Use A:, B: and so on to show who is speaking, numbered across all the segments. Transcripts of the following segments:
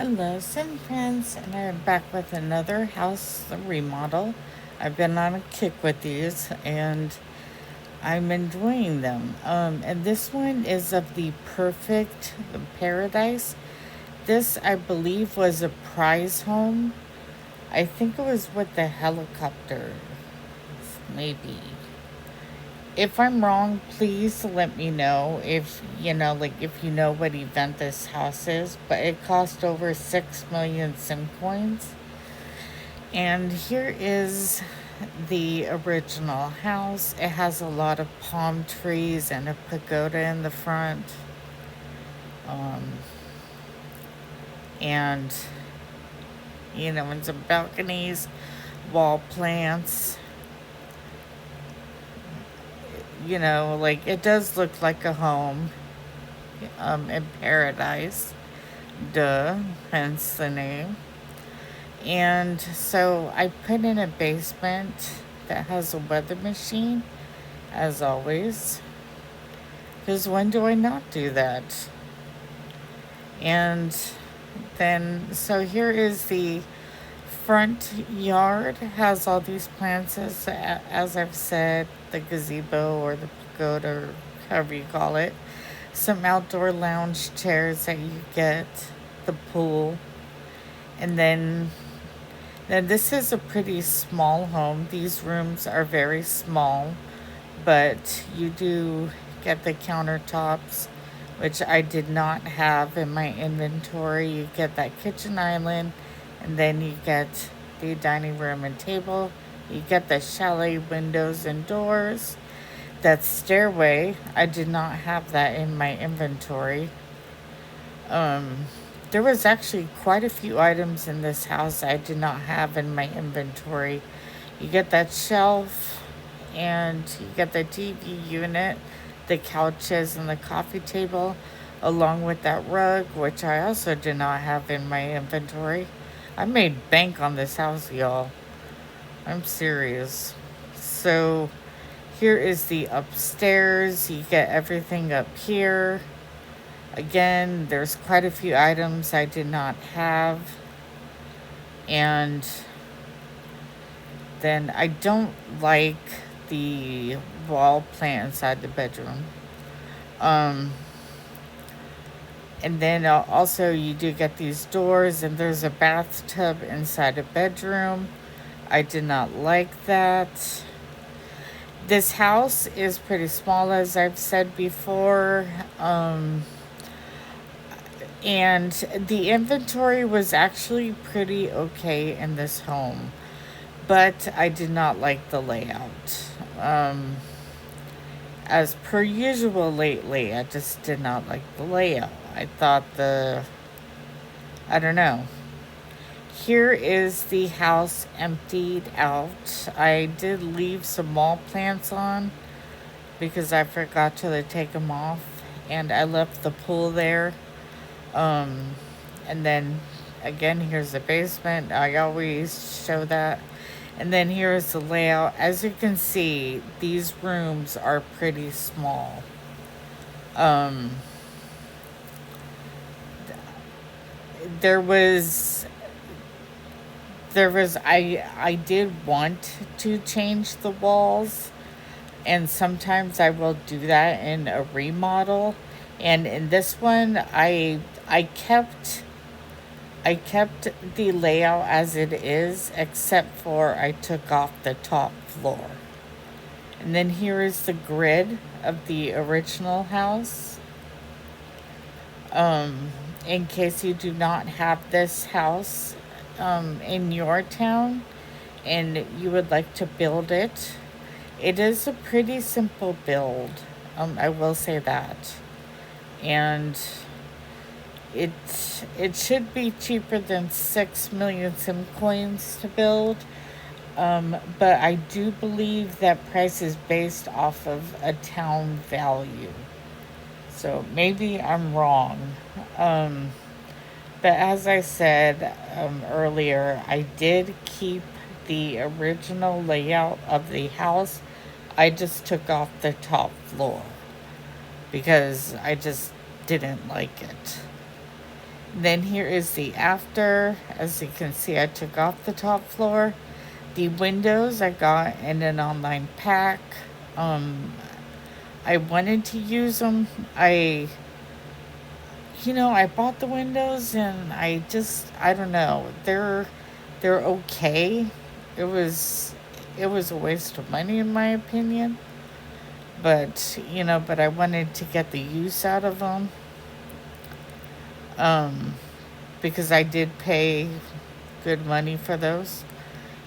A: Hello, Sin Friends, and I'm back with another house remodel. I've been on a kick with these, and I'm enjoying them. And this one is of the perfect paradise. This, I believe, was a prize home. I think it was with the helicopter, maybe. If I'm wrong, please let me know if you know what event this house is. But it cost over 6 million sim coins. And here is the original house. It has a lot of palm trees and a pagoda in the front. Um, and, and some balconies, wall plants. Like it does look like a home in paradise. Duh, hence the name. And so I put in a basement that has a weather machine, as always. Because when do I not do that? And then, so here is the front yard. Has all these plants, as I've said, the gazebo or the pagoda, or however you call it. Some outdoor lounge chairs that you get, the pool. And then this is a pretty small home. These rooms are very small, but you do get the countertops, which I did not have in my inventory. You get that kitchen island, and then you get the dining room and table. You get the chalet windows and doors. That stairway, I did not have that in my inventory. Um, there was actually quite a few items in this house I did not have in my inventory. You get that shelf, and you get the TV unit, the couches, and the coffee table, along with that rug, which I also did not have in my inventory. I made bank on this house, y'all. I'm serious. So here is the upstairs. You get everything up here. Again, there's quite a few items I did not have. And then I don't like the wall plant inside the bedroom. Um, and then also you do get these doors, and there's a bathtub inside a bedroom. I did not like that. This house is pretty small, as I've said before. And the inventory was actually pretty okay in this home, but I did not like the layout. As per usual lately, I just did not like the layout. I don't know. Here is the house emptied out. I did leave some wall plants on because I forgot to take them off, and I left the pool there. And then again, here's the basement. I always show that. And then here's the layout. As you can see, these rooms are pretty small. Um, there was I did want to change the walls, and sometimes I will do that in a remodel. And in this one, I kept the layout as it is, except for I took off the top floor. And then here is the grid of the original house. Um, in case you do not have this house in your town and you would like to build it, it is a pretty simple build. I will say that. And it it should be cheaper than 6 million sim coins to build. But I do believe that price is based off of a town value. So maybe I'm wrong. Um, but as I said earlier, I did keep the original layout of the house. I just took off the top floor because I just didn't like it. Then here is the after. As you can see, I took off the top floor. The windows I got in an online pack. Um, I wanted to use them. I bought the windows and I don't know. They're okay. It was it was a waste of money in my opinion, but I wanted to get the use out of them. Um, because I did pay good money for those.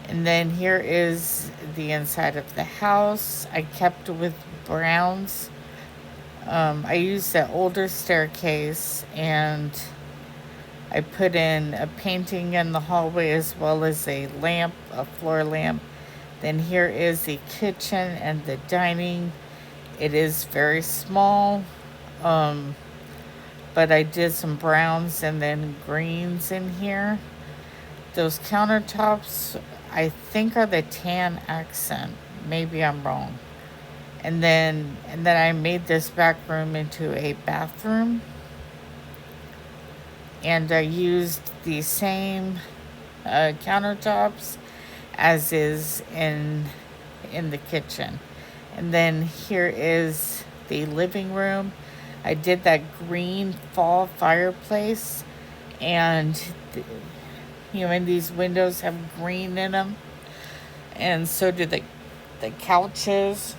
A: And then here is the inside of the house. I kept with browns. I used the older staircase and I put in a painting in the hallway as well as a lamp, a floor lamp. Then here is the kitchen and the dining. It is very small, um, but I did some browns and then greens in here. Those countertops, I think, are the tan accent. Maybe I'm wrong. And then I made this back room into a bathroom, and I used the same countertops as is in the kitchen. And then here is the living room. I did that green fall fireplace, and and these windows have green in them, and so do the couches.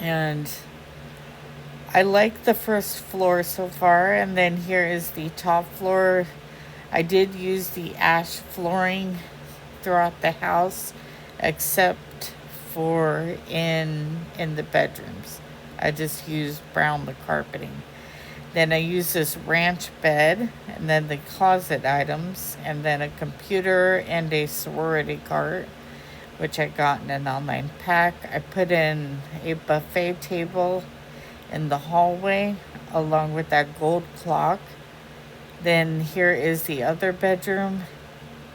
A: And I like the first floor so far, and then here is the top floor. I did use the ash flooring throughout the house, except for in the bedrooms. I just used brown the carpeting. Then I used this ranch bed, and then the closet items, and then a computer and a sorority cart, which I got in an online pack. I put in a buffet table in the hallway along with that gold clock. Then here is the other bedroom.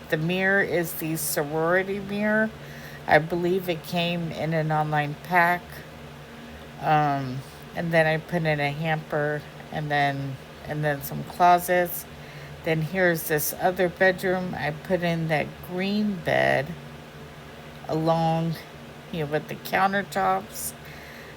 A: The mirror is the sorority mirror. I believe it came in an online pack. And then I put in a hamper and then some closets. Then here's this other bedroom. I put in that green bed along with the countertops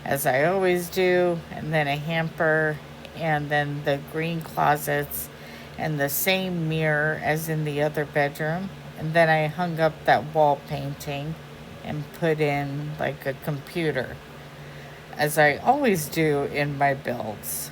A: as I always do, and then a hamper, and then the green closets, and the same mirror as in the other bedroom. And then I hung up that wall painting and put in like a computer, as I always do in my builds.